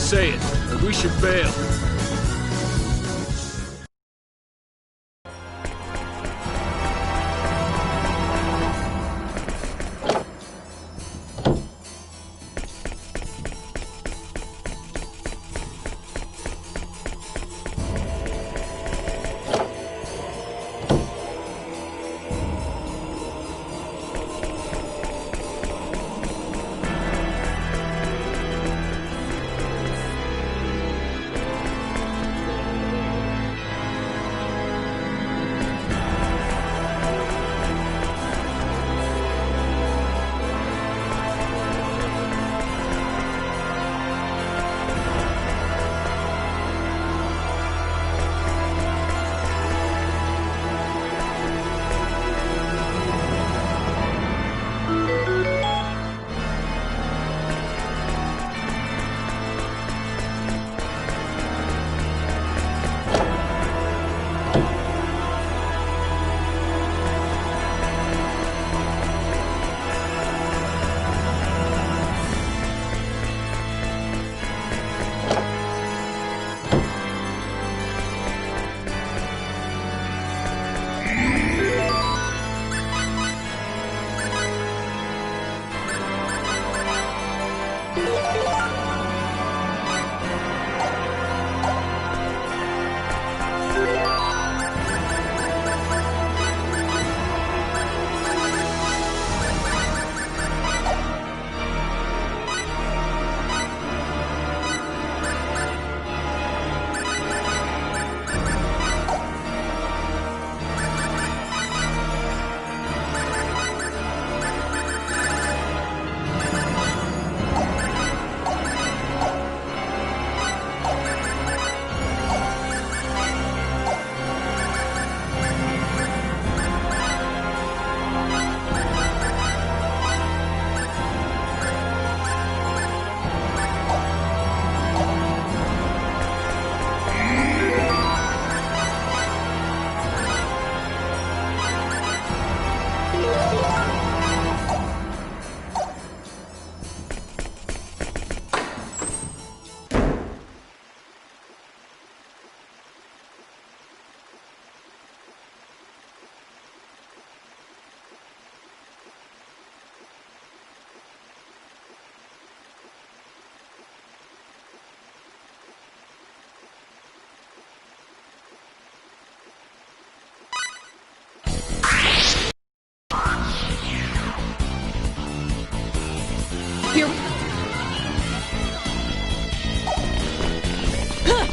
say it, or we should bail.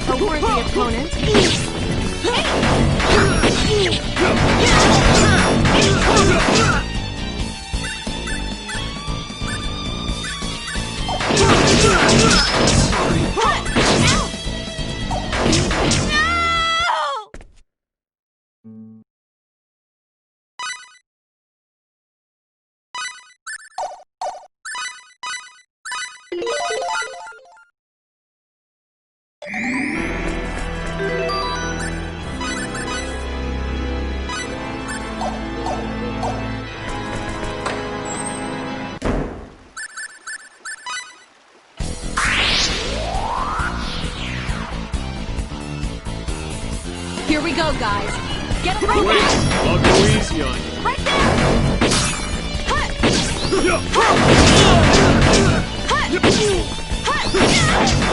A worthy opponent. Here we go, guys. Get him right Wait, there. I'll go easy on you. Right there. Hut.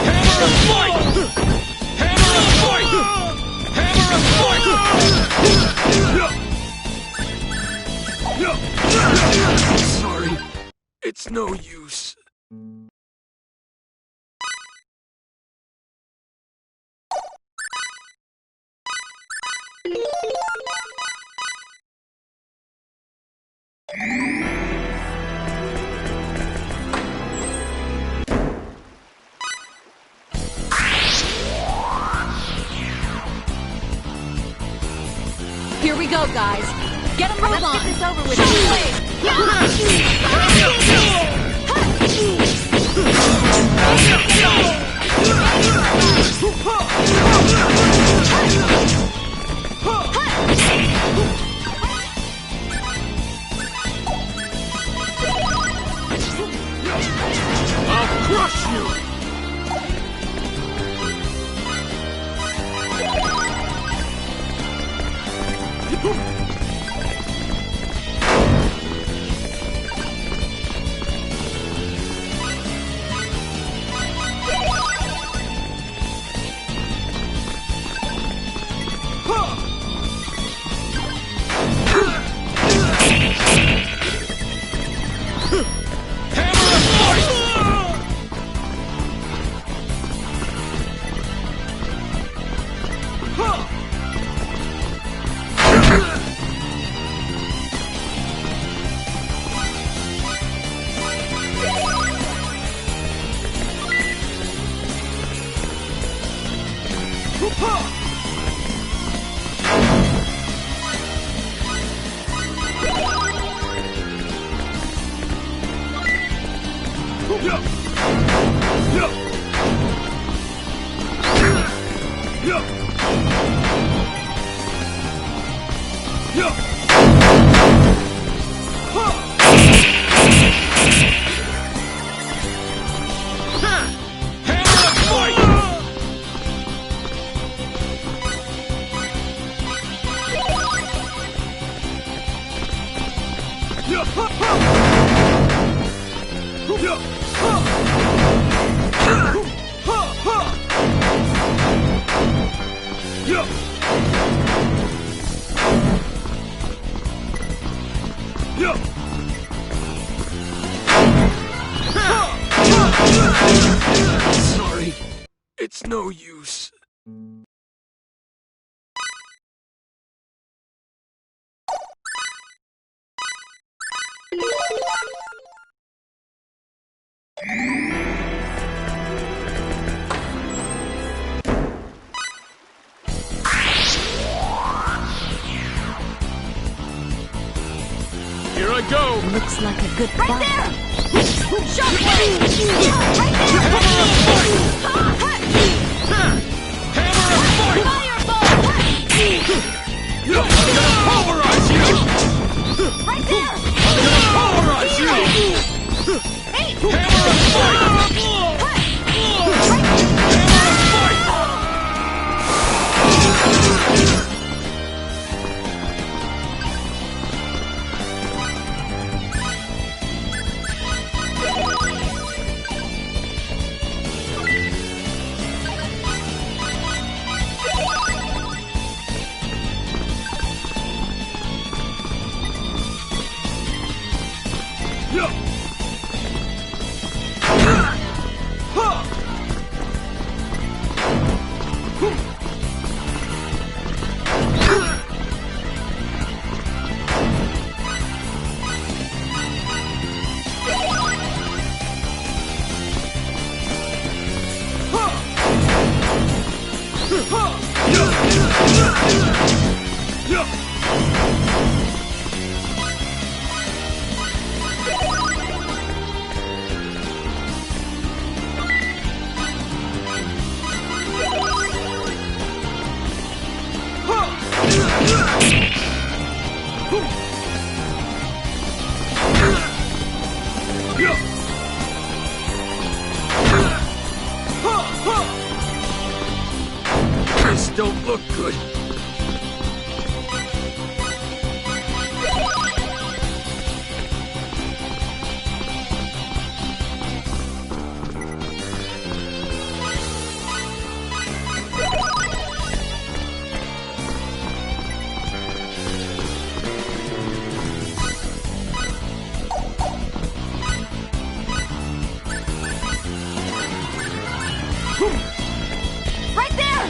Hammer of fight! Hammer of fight! Hammer of fight! Sorry, it's no use. Here we go, guys. Get him moved on. Let's get this over with. I'll crush you! Sorry. It's no use. Here I go! Looks like a good fight. There! Shockwave! Right there! Hammer of fight! Fireball! I'm gonna pulverize you! Right there! I'm gonna pulverize you! Hey! Hammer of fight! This don't look good. Right there!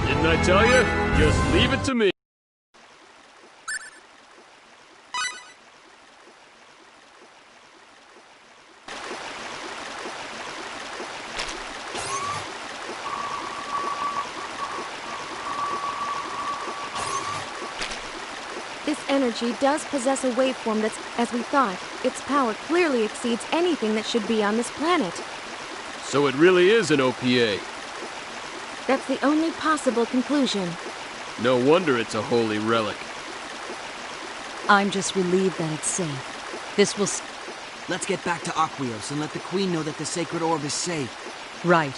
Didn't I tell you? Just leave it to me. This energy does possess a waveform that's as we thought. Its power clearly exceeds anything that should be on this planet. So it really is an OPA. That's the only possible conclusion. No wonder it's a holy relic. I'm just relieved that it's safe. This will... Let's get back to Aqueos and let the Queen know that the Sacred Orb is safe. Right.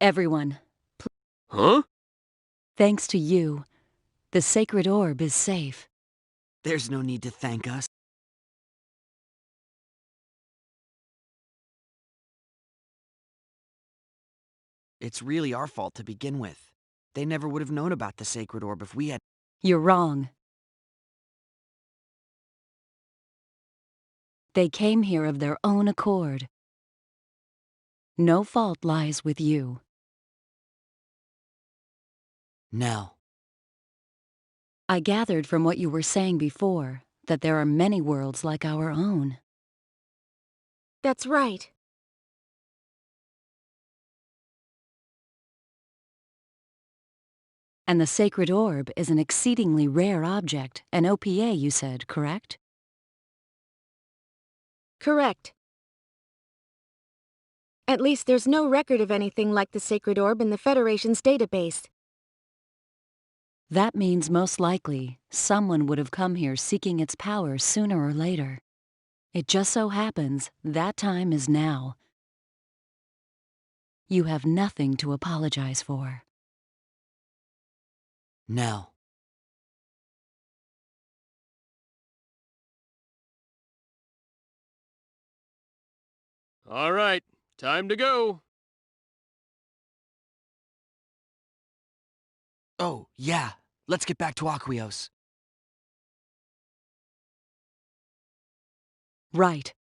Everyone, Huh? thanks to you, the sacred orb is safe. There's no need to thank us. It's really our fault to begin with. They never would have known about the sacred orb if we had... You're wrong. They came here of their own accord. No fault lies with you. Nell. I gathered from what you were saying before that there are many worlds like our own. That's right. And the sacred orb is an exceedingly rare object, an OPA, you said, correct? Correct. At least there's no record of anything like the sacred orb in the Federation's database. That means most likely someone would have come here seeking its power sooner or later. It just so happens that time is now. You have nothing to apologize for. Nell. All right, time to go. Oh, yeah. Let's get back to Aquios. Right.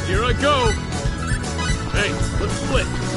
Here I go. Hey, let's split.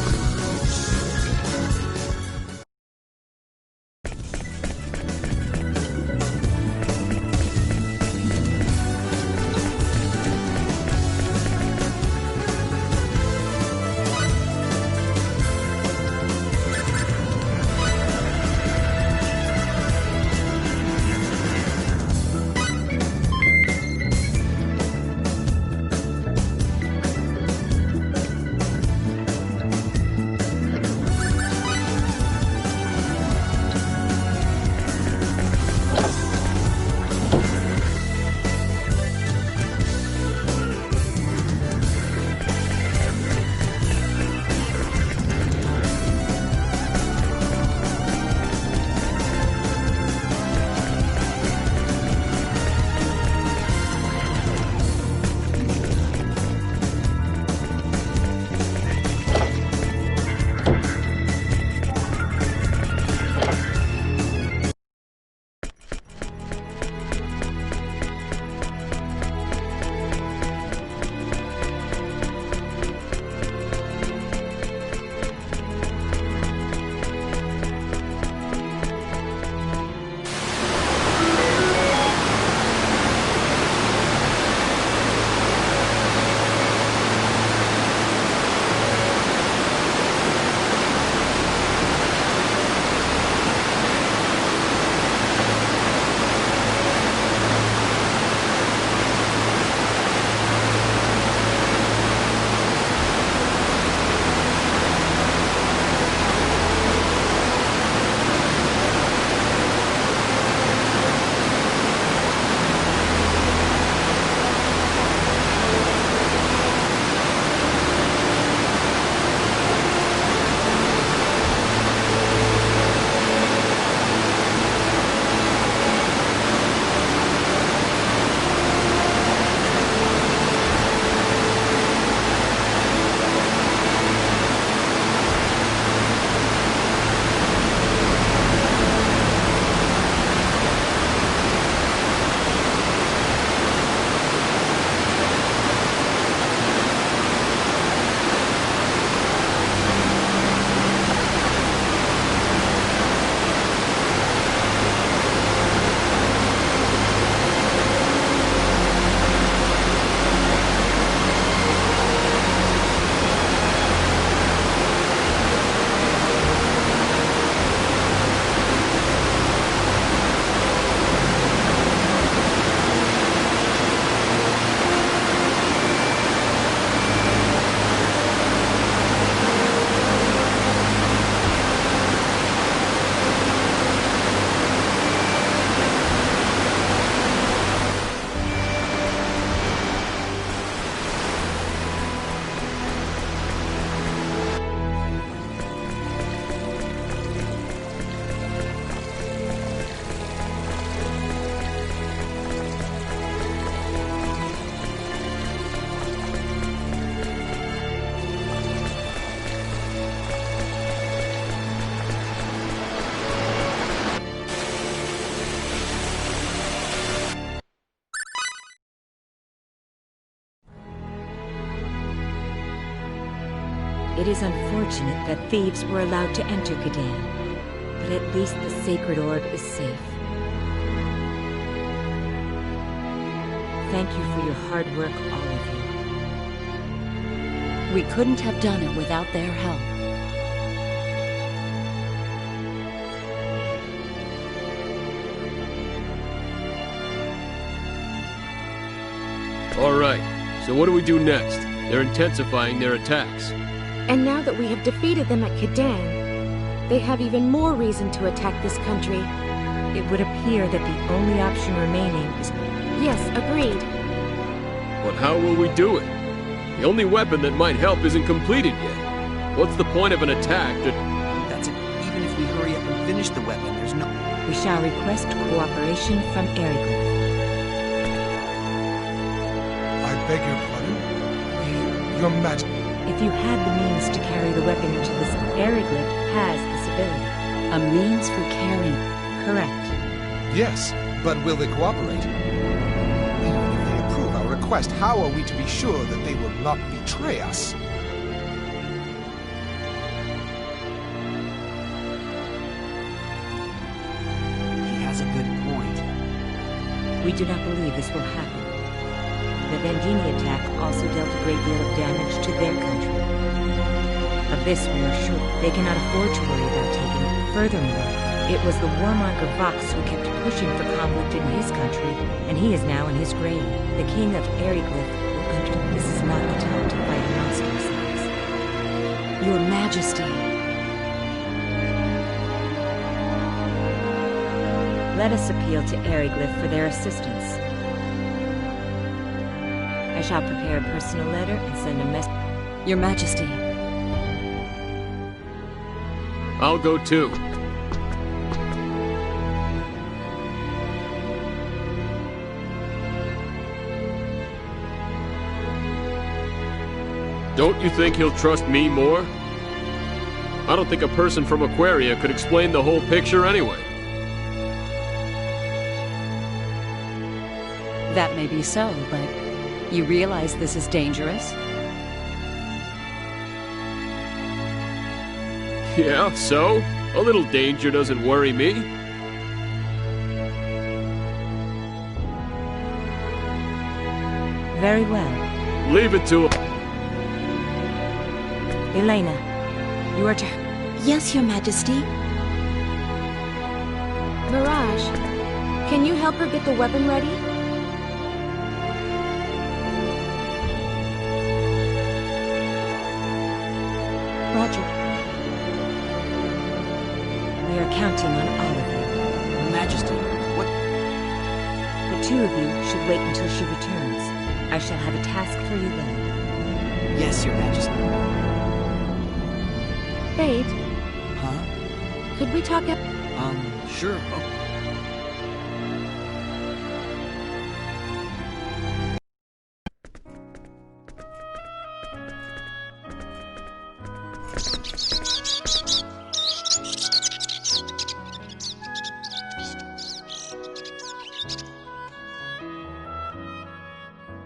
It is unfortunate that thieves were allowed to enter Kadan, but at least the sacred orb is safe. Thank you for your hard work, all of you. We couldn't have done it without their help. All right, so what do we do next? They're intensifying their attacks. And now that we have defeated them at Kadan, they have even more reason to attack this country. It would appear that the only option remaining is... Yes, agreed. But how will we do it? The only weapon that might help isn't completed yet. What's the point of an attack that... That's it. Even if we hurry up and finish the weapon, there's no... We shall request cooperation from Yarg. I beg your pardon? Your Majesty. If you had the means to carry the weapon into this, Yarg has this ability. A means for carrying. Correct. Yes, but will they cooperate? Even if they approve our request, how are we to be sure that they will not betray us? He has a good point. We do not believe this will happen. The Vendini attack also dealt a great deal of damage to their country. Of this we are sure. They cannot afford to worry about taking it. Furthermore, it was the warmonger Vox who kept pushing for conflict in his country, and he is now in his grave. The king of Yarg will understand this is not the time to fight amongst ourselves. Your Majesty. Let us appeal to Yarg for their assistance. I shall prepare a personal letter and send a message. Your Majesty. I'll go too. Don't you think he'll trust me more? I don't think a person from Aquaria could explain the whole picture anyway. That may be so, but you realize this is dangerous? Yeah, so? A little danger doesn't worry me. Very well. Leave it to him. Elena, you are to... Yes, Your Majesty. Mirage, can you help her get the weapon ready? Roger. We are counting on all of you. Your Majesty, what... The two of you should wait until she returns. I shall have a task for you then. Yes, Your Majesty. Fate, Huh? could we talk at... Sure. Oh.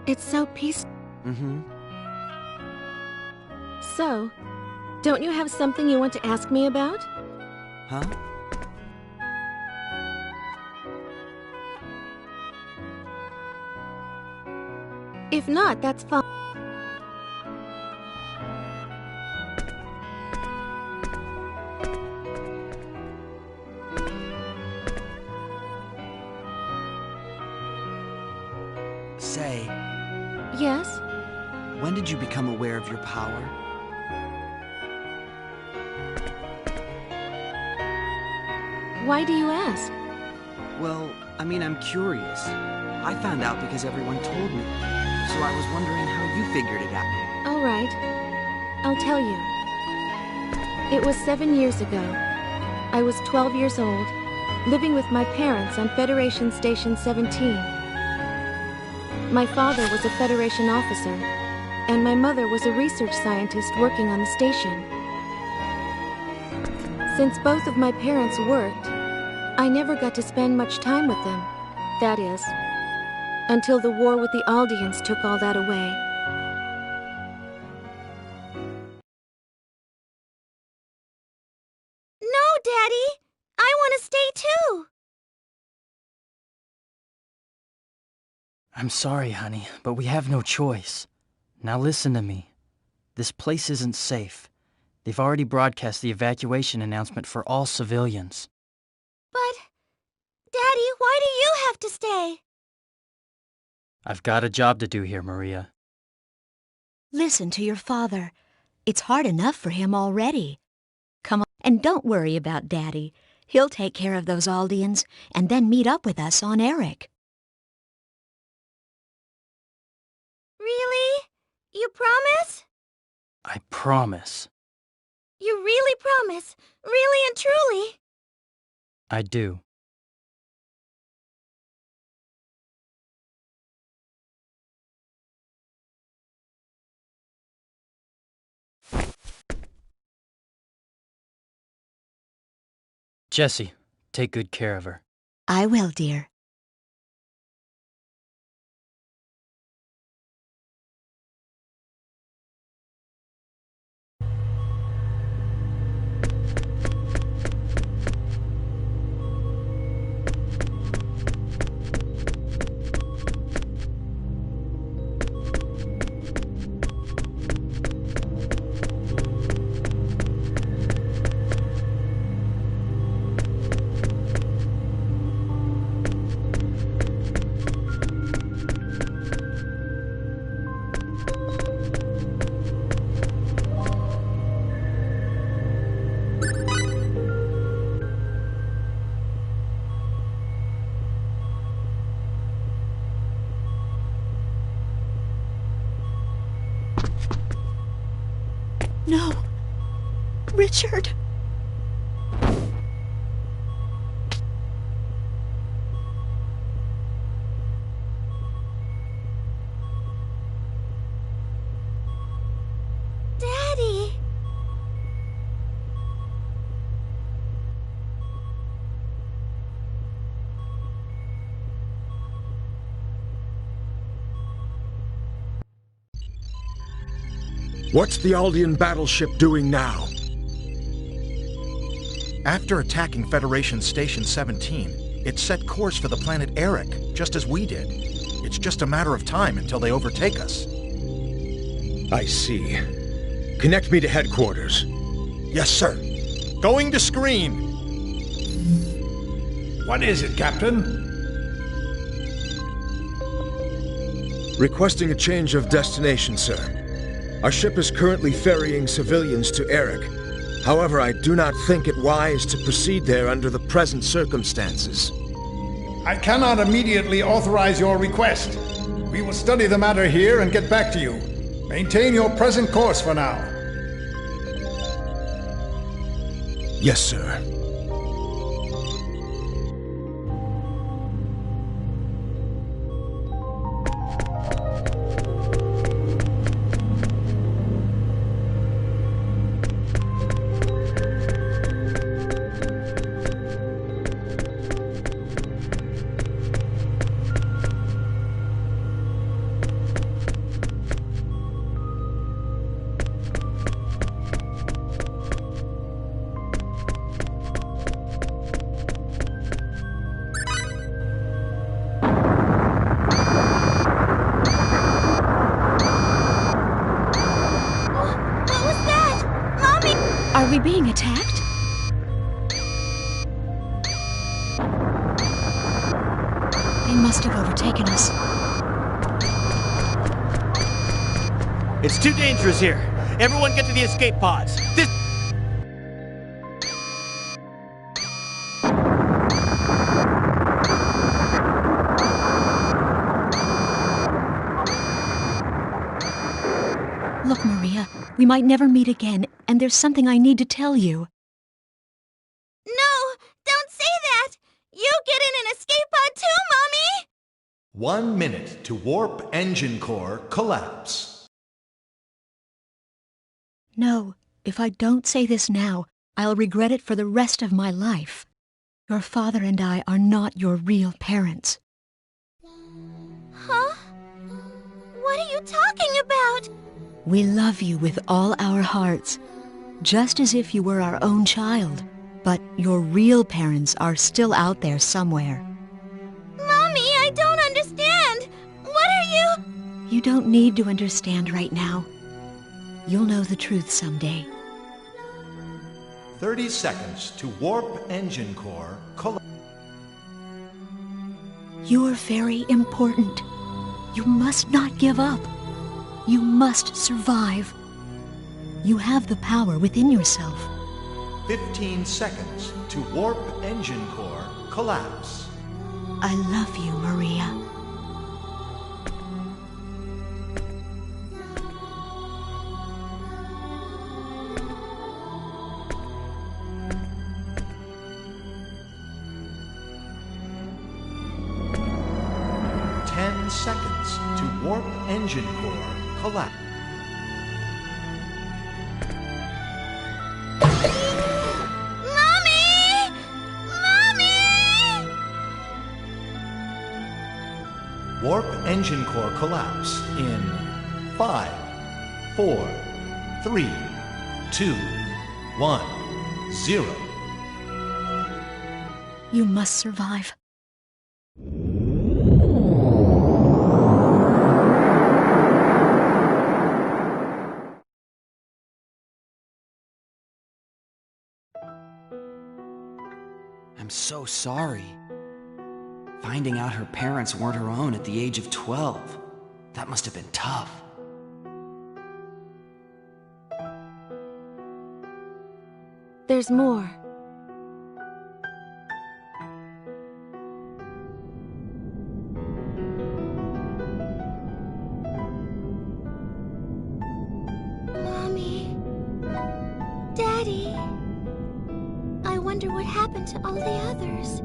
It's so peaceful. Mm-hmm. So, don't you have something you want to ask me about? Huh? If not, that's fine. Say, Yes? when did you become aware of your power? Why do you ask? Well, I mean, I'm curious. I found out because everyone told me. So I was wondering how you figured it out. All right. I'll tell you. It was 7 years ago. I was 12 years old, living with my parents on Federation Station 17. My father was a Federation officer, and my mother was a research scientist working on the station. Since both of my parents worked, I never got to spend much time with them. That is, until the war with the Aldeans took all that away. Daddy! I want to stay too! I'm sorry, honey, but we have no choice. Now listen to me. This place isn't safe. They've already broadcast the evacuation announcement for all civilians. But, Daddy, why do you have to stay? I've got a job to do here, Maria. Listen to your father. It's hard enough for him already. Come on, and don't worry about Daddy. He'll take care of those Aldians and then meet up with us on Eric. Really? You promise? I promise. You really promise? Really and truly? I do. Jessie, take good care of her. I will, dear. No. Richard. Daddy! What's the Aldian battleship doing now? After attacking Federation Station 17, it set course for the planet Eric, just as we did. It's just a matter of time until they overtake us. I see. Connect me to headquarters. Yes, sir. Going to screen. What is it, Captain? Requesting a change of destination, sir. Our ship is currently ferrying civilians to Eric. However, I do not think it wise to proceed there under the present circumstances. I cannot immediately authorize your request. We will study the matter here and get back to you. Maintain your present course for now. Yes, sir. Are we being attacked? They must have overtaken us. It's too dangerous here. Everyone get to the escape pods. This... Look, Maria, we might never meet again, and there's something I need to tell you. No! Don't say that! You get in an escape pod too, Mommy! 1 minute to warp engine core collapse. No, if I don't say this now, I'll regret it for the rest of my life. Your father and I are not your real parents. Huh? What are you talking about? We love you with all our hearts, just as if you were our own child. But your real parents are still out there somewhere. Mommy, I don't understand! What are you... You don't need to understand right now. You'll know the truth someday. 30 seconds to warp engine core collapse. You're very important. You must not give up. You must survive. You have the power within yourself. 15 seconds to warp engine core collapse. I love you, Maria. Seconds to warp engine core collapse. Mommy! Mommy! Warp engine core collapse in 5, 4, 3, 2, 1, 0. You must survive. I'm so sorry. Finding out her parents weren't her own at the age of 12. That must have been tough. There's more. Mommy. Daddy. I wonder what happened to all the others.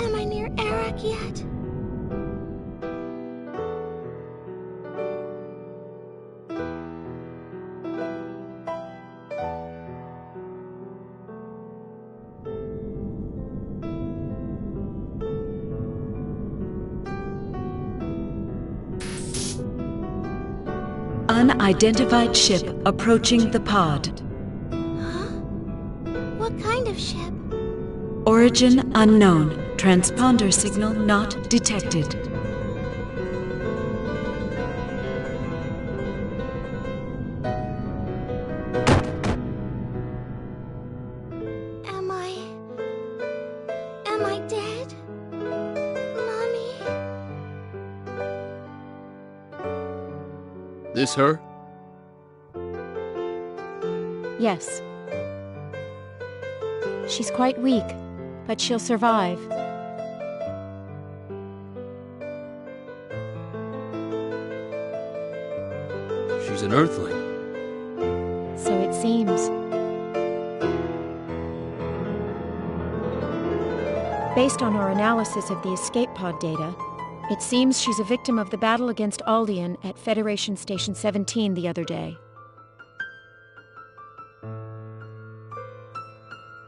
Am I near Yarg yet? Unidentified ship approaching the pod. What kind of ship? Origin unknown. Transponder signal not detected. Am I dead? Mommy? This her? Yes. She's quite weak, but she'll survive. She's an Earthling. So it seems. Based on our analysis of the escape pod data, it seems she's a victim of the battle against Aldean at Federation Station 17 the other day.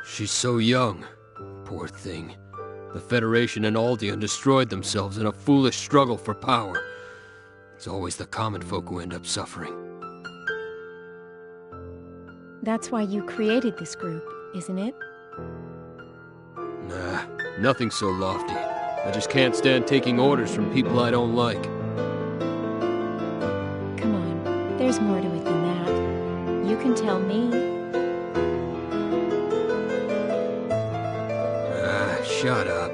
She's so young. Poor thing. The Federation and Aldean destroyed themselves in a foolish struggle for power. It's always the common folk who end up suffering. That's why you created this group, isn't it? Nah, nothing so lofty. I just can't stand taking orders from people I don't like. Come on, there's more to it than that. You can tell me. Shut up.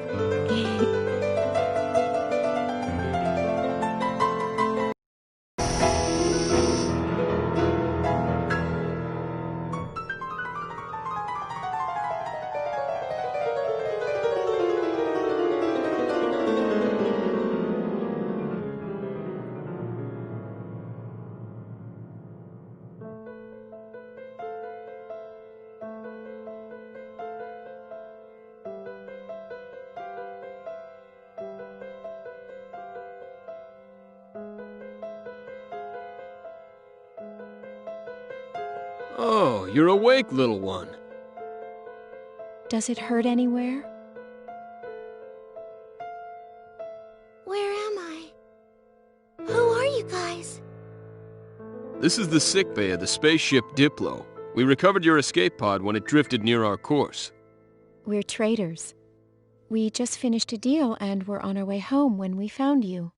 Oh, you're awake, little one. Does it hurt anywhere? Where am I? Who are you guys? This is the sickbay of the spaceship Diplo. We recovered your escape pod when it drifted near our course. We're traders. We just finished a deal and were on our way home when we found you.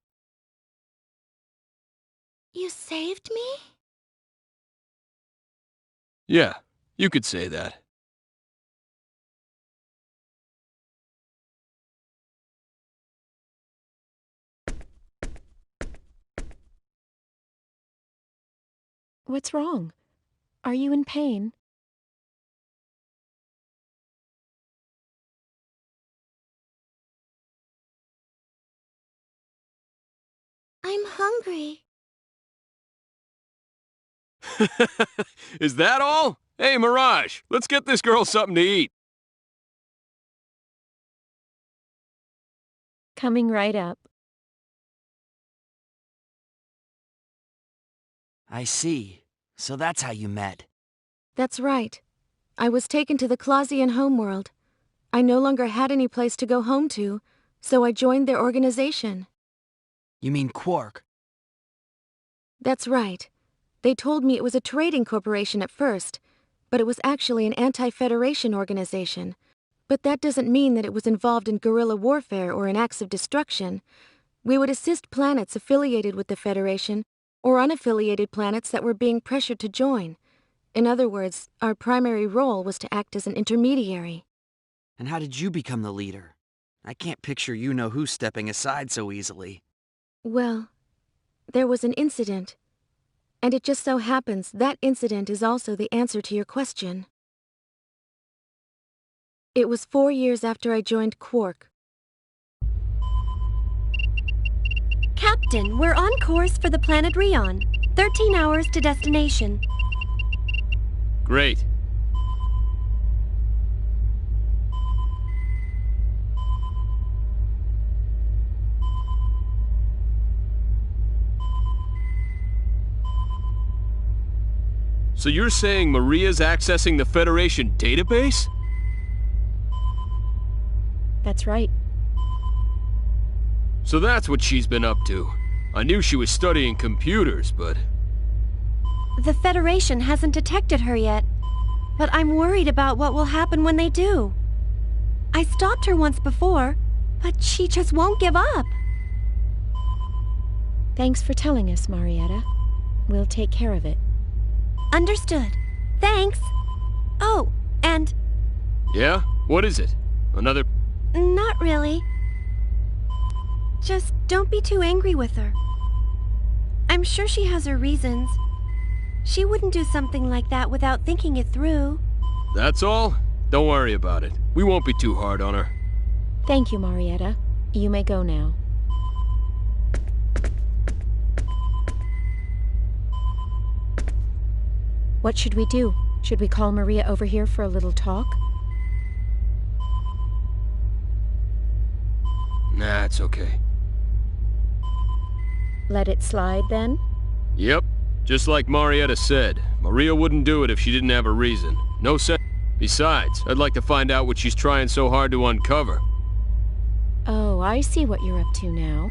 You saved me? Yeah, you could say that. What's wrong? Are you in pain? I'm hungry. Is that all? Hey, Mirage, let's get this girl something to eat. Coming right up. I see. So that's how you met. That's right. I was taken to the Clausian homeworld. I no longer had any place to go home to, so I joined their organization. You mean Quark? That's right. They told me it was a trading corporation at first, but it was actually an anti-Federation organization. But that doesn't mean that it was involved in guerrilla warfare or in acts of destruction. We would assist planets affiliated with the Federation or unaffiliated planets that were being pressured to join. In other words, our primary role was to act as an intermediary. And how did you become the leader? I can't picture you-know-who stepping aside so easily. Well, there was an incident. And it just so happens that incident is also the answer to your question. It was 4 years after I joined Quark. Captain, we're on course for the planet Rion. 13 hours to destination. Great. So you're saying Maria's accessing the Federation database? That's right. So that's what she's been up to. I knew she was studying computers, but... The Federation hasn't detected her yet, but I'm worried about what will happen when they do. I stopped her once before, but she just won't give up. Thanks for telling us, Marietta. We'll take care of it. Understood. Thanks. Oh, and... Yeah? What is it? Another... Not really. Just don't be too angry with her. I'm sure she has her reasons. She wouldn't do something like that without thinking it through. That's all? Don't worry about it. We won't be too hard on her. Thank you, Marietta. You may go now. What should we do? Should we call Maria over here for a little talk? Nah, it's okay. Let it slide, then? Yep. Just like Marietta said, Maria wouldn't do it if she didn't have a reason. No sense. Besides, I'd like to find out what she's trying so hard to uncover. Oh, I see what you're up to now.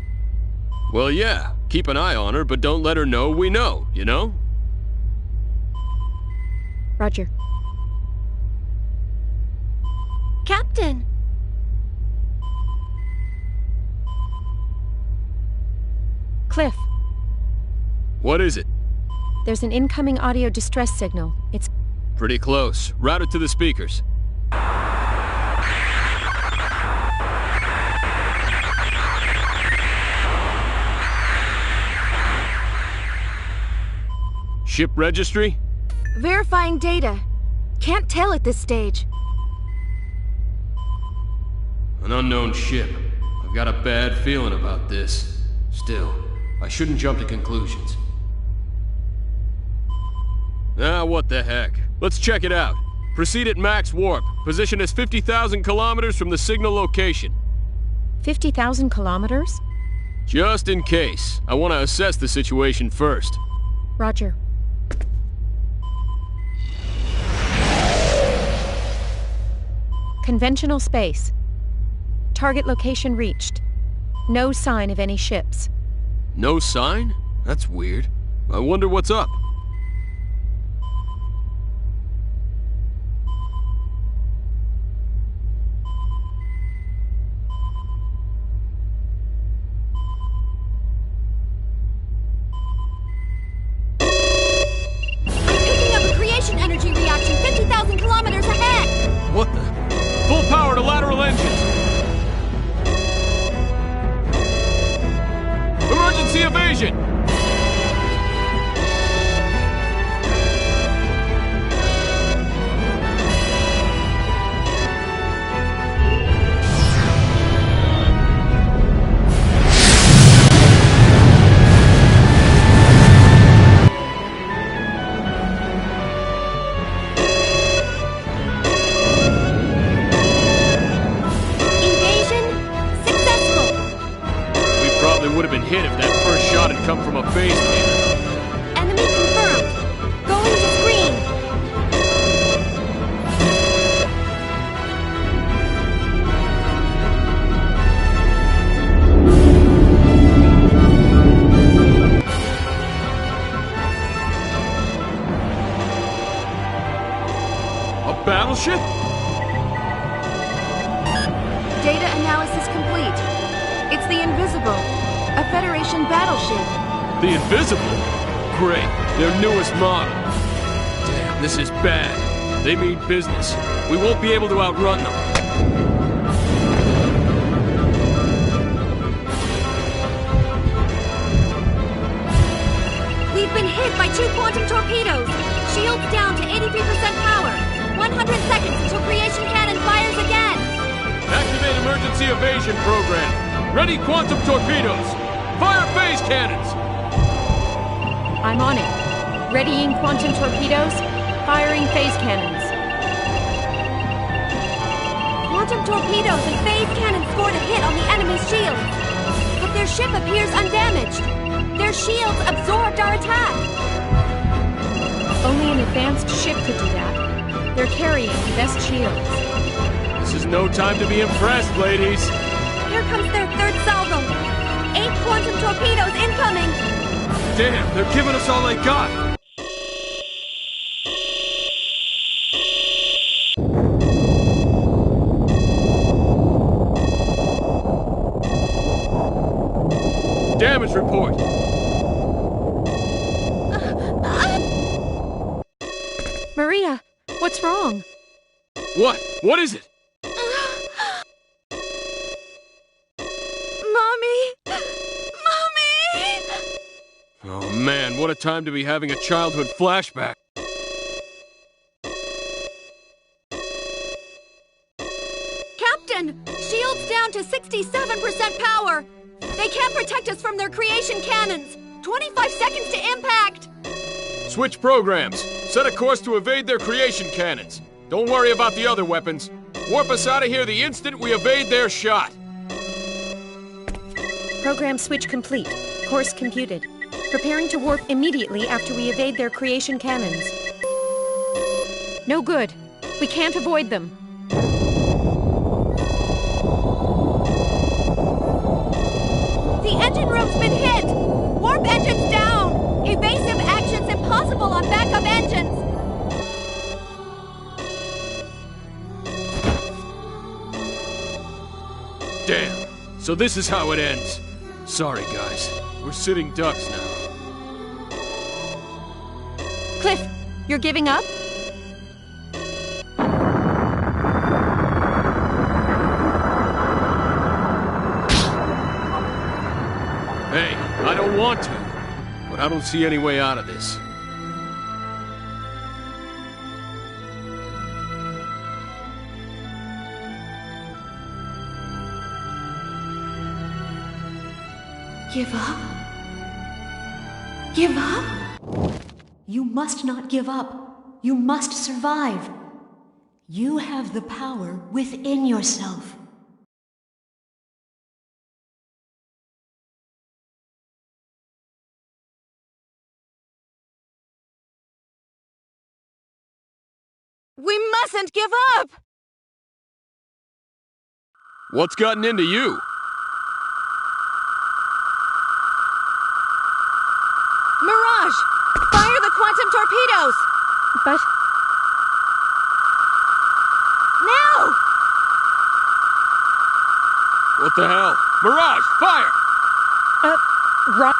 Well, yeah. Keep an eye on her, but don't let her know we know, you know? Roger. Captain! Cliff. What is it? There's an incoming audio distress signal. It's... Pretty close. Route it to the speakers. Ship registry? Verifying data. Can't tell at this stage. An unknown ship. I've got a bad feeling about this. Still, I shouldn't jump to conclusions. Ah, what the heck. Let's check it out. Proceed at max warp. Position is 50,000 kilometers from the signal location. 50,000 kilometers? Just in case. I want to assess the situation first. Roger. Conventional space. Target location reached. No sign of any ships. No sign? That's weird. I wonder what's up. Full power to lateral engines! Emergency evasion! Would have been hit if that first shot had come from a phase cannon. Enemy confirmed. Going to screen. A battleship? Data analysis complete. It's the Invisible. A Federation battleship. The Invisible? Great. Their newest model. Damn, this is bad. They mean business. We won't be able to outrun them. We've been hit by 2 quantum torpedoes. Shields down to 83% power. 100 seconds until creation cannon fires again. Activate emergency evasion program. Ready quantum torpedoes. Fire phase cannons! I'm on it. Readying quantum torpedoes, firing phase cannons. Quantum torpedoes and phase cannons scored a hit on the enemy's shields. But their ship appears undamaged. Their shields absorbed our attack. Only an advanced ship could do that. They're carrying the best shields. This is no time to be impressed, ladies. Here comes their third salvo. 8 quantum torpedoes incoming! Damn, they're giving us all they got! Damage report! Maria, what's wrong? What? What is it? Oh man, what a time to be having a childhood flashback. Captain! Shields down to 67% power! They can't protect us from their creation cannons! 25 seconds to impact! Switch programs. Set a course to evade their creation cannons. Don't worry about the other weapons. Warp us out of here the instant we evade their shot. Program switch complete. Course computed. Preparing to warp immediately after we evade their creation cannons. No good. We can't avoid them. The engine room's been hit! Warp engines down! Evasive actions impossible on backup engines! Damn. So this is how it ends. Sorry, guys. We're sitting ducks now. Cliff, you're giving up? Hey, I don't want to, but I don't see any way out of this. Give up? Give up? You must not give up. You must survive. You have the power within yourself. We mustn't give up! What's gotten into you? Mirage! Fire the quantum torpedoes! But... Now! What the hell? Mirage, fire! Rock...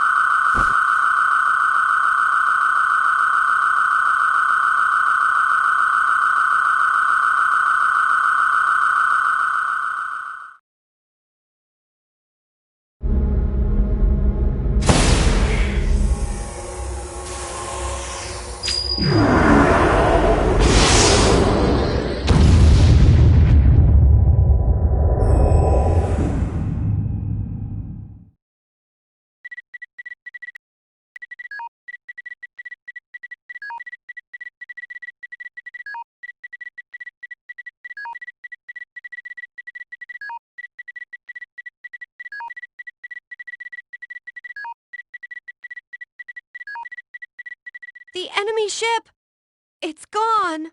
The enemy ship! It's gone!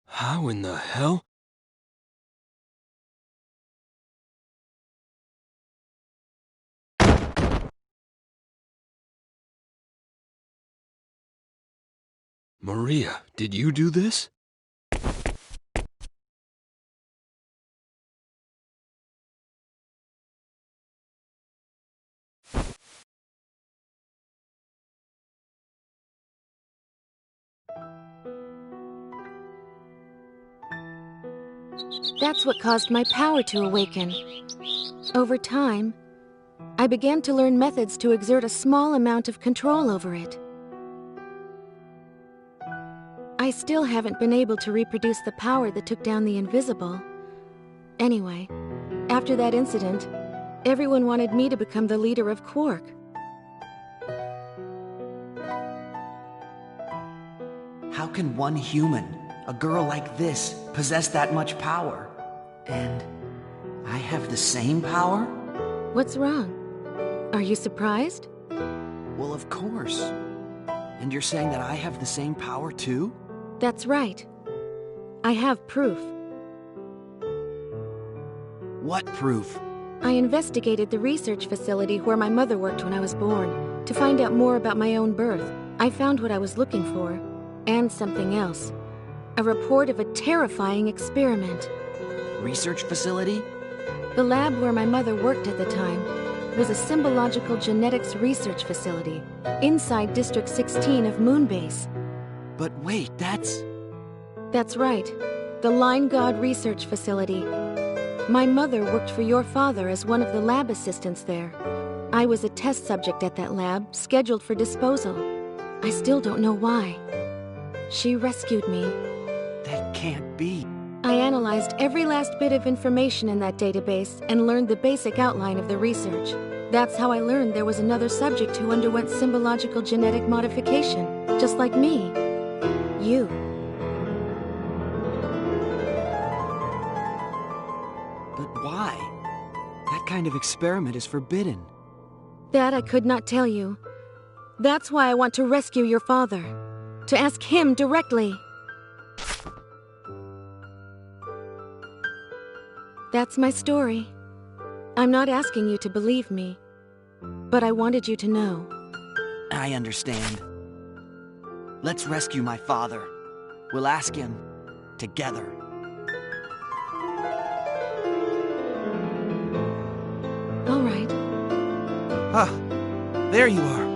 How in the hell? Maria, did you do this? That's what caused my power to awaken. Over time, I began to learn methods to exert a small amount of control over it. I still haven't been able to reproduce the power that took down the invisible. Anyway, after that incident, everyone wanted me to become the leader of Quark. How can one human, a girl like this, possess that much power? And I have the same power? What's wrong? Are you surprised? Well, of course. And you're saying that I have the same power too? That's right. I have proof. What proof? I investigated the research facility where my mother worked when I was born, to find out more about my own birth. I found what I was looking for, and something else. A report of a terrifying experiment. Research facility? The lab where my mother worked at the time was a symbological genetics research facility inside District 16 of Moonbase. But wait, that's right. The Line God Research Facility. My mother worked for your father as one of the lab assistants there. I was a test subject at that lab, scheduled for disposal. I still don't know why. She rescued me. That can't be. I analyzed every last bit of information in that database and learned the basic outline of the research. That's how I learned there was another subject who underwent symbological genetic modification, just like me. You. But why? That kind of experiment is forbidden. That I could not tell you. That's why I want to rescue your father. To ask him directly. That's my story. I'm not asking you to believe me, but I wanted you to know. I understand. Let's rescue my father. We'll ask him together. All right. Ah, there you are.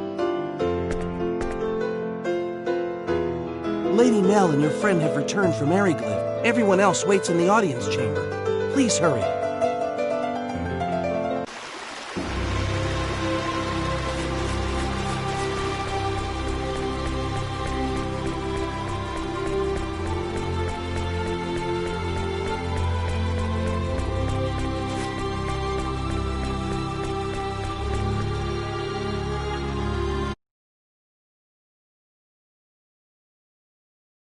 Lady Nell and your friend have returned from Aryglyph. Everyone else waits in the audience chamber. Please hurry.